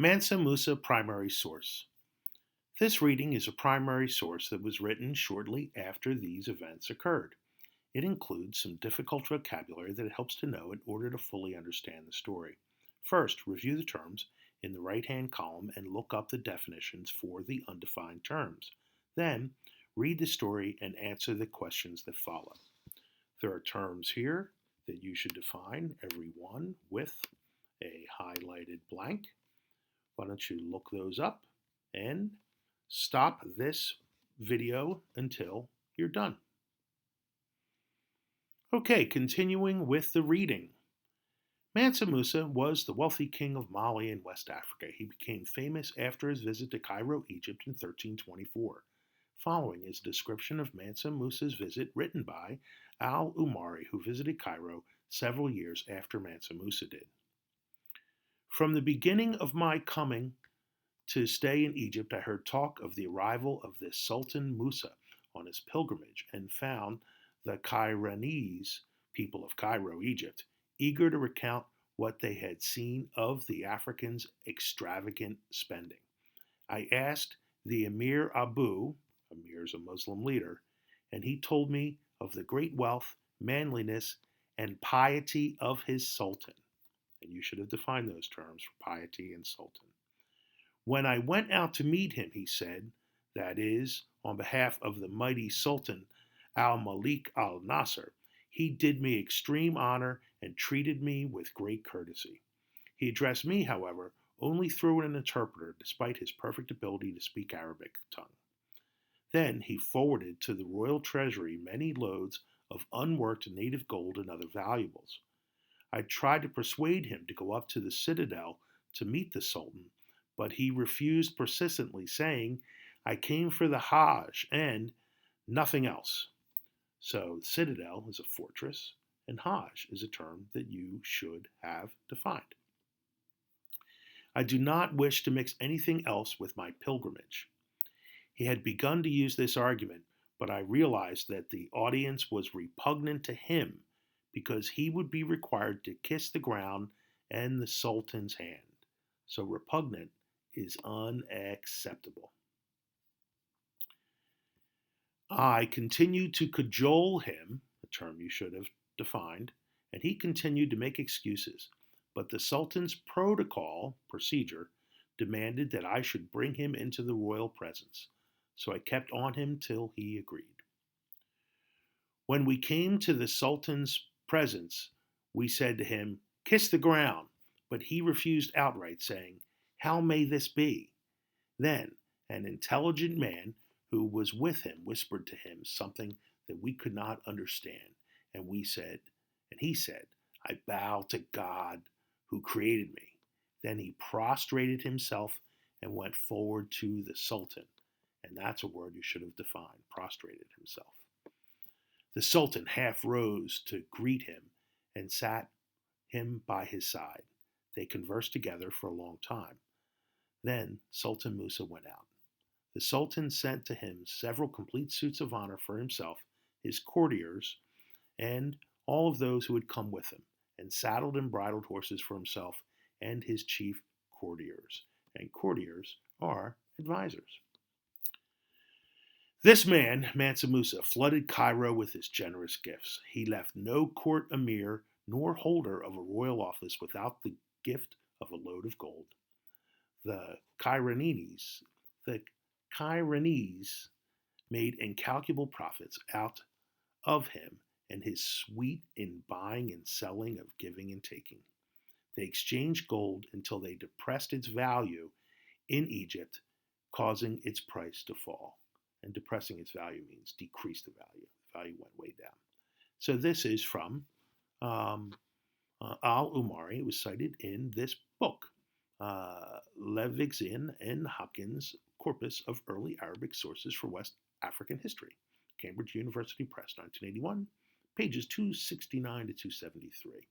Mansa Musa Primary Source. This reading is a primary source that was written shortly after these events occurred. It includes some difficult vocabulary that it helps to know in order to fully understand the story. First, review the terms in the right-hand column and look up the definitions for the undefined terms. Then, read the story and answer the questions that follow. There are terms here that you should define, every one with a highlighted blank. Why don't you look those up and stop this video until you're done. Okay, continuing with the reading. Mansa Musa was the wealthy king of Mali in West Africa. He became famous after his visit to Cairo, Egypt in 1324. Following is a description of Mansa Musa's visit written by Al-Umari, who visited Cairo several years after Mansa Musa did. From the beginning of my coming to stay in Egypt, I heard talk of the arrival of this Sultan Musa on his pilgrimage and found the Cairanese people of Cairo, Egypt, eager to recount what they had seen of the Africans' extravagant spending. I asked the Emir Abu, Emir is a Muslim leader, and he told me of the great wealth, manliness, and piety of his sultan. And you should have defined those terms for piety and sultan. When I went out to meet him, he said, that is, on behalf of the mighty Sultan al-Malik al-Nasser, he did me extreme honor and treated me with great courtesy. He addressed me, however, only through an interpreter, despite his perfect ability to speak Arabic tongue. Then he forwarded to the royal treasury many loads of unworked native gold and other valuables. I tried to persuade him to go up to the citadel to meet the Sultan, but he refused persistently, saying, I came for the Hajj and nothing else. So, citadel is a fortress, and Hajj is a term that you should have defined. I do not wish to mix anything else with my pilgrimage. He had begun to use this argument, but I realized that the audience was repugnant to him because he would be required to kiss the ground and the Sultan's hand. So repugnant is unacceptable. I continued to cajole him, a term you should have defined, and he continued to make excuses. But the Sultan's procedure, demanded that I should bring him into the royal presence. So I kept on him till he agreed. When we came to the Sultan's presence, we said to him, Kiss the ground. But he refused outright, saying, How may this be? Then an intelligent man who was with him whispered to him something that we could not understand. And he said, I bow to God who created me. Then he prostrated himself and went forward to the Sultan. And that's a word you should have defined, prostrated himself. The Sultan half rose to greet him and sat him by his side. They conversed together for a long time. Then Sultan Musa went out. The Sultan sent to him several complete suits of honor for himself, his courtiers, and all of those who had come with him, and saddled and bridled horses for himself and his chief courtiers. And courtiers are advisors. This man, Mansa Musa, flooded Cairo with his generous gifts. He left no court emir nor holder of a royal office without the gift of a load of gold. The Cairanese made incalculable profits out of him and his suite in buying and selling, of giving and taking. They exchanged gold until they depressed its value in Egypt, causing its price to fall. And depressing its value means decrease the value. The value went way down. So this is from Al-Umari. It was cited in this book, Levixian and Hopkins Corpus of Early Arabic Sources for West African History, Cambridge University Press, 1981, pages 269 to 273.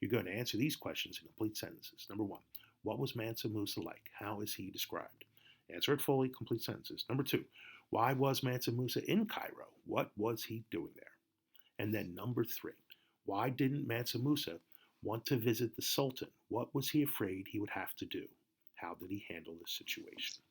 You're going to answer these questions in complete sentences. Number one, what was Mansa Musa like? How is he described? Answer it fully, complete sentences. Number two, why was Mansa Musa in Cairo? What was he doing there? And then number three, why didn't Mansa Musa want to visit the Sultan? What was he afraid he would have to do? How did he handle the situation?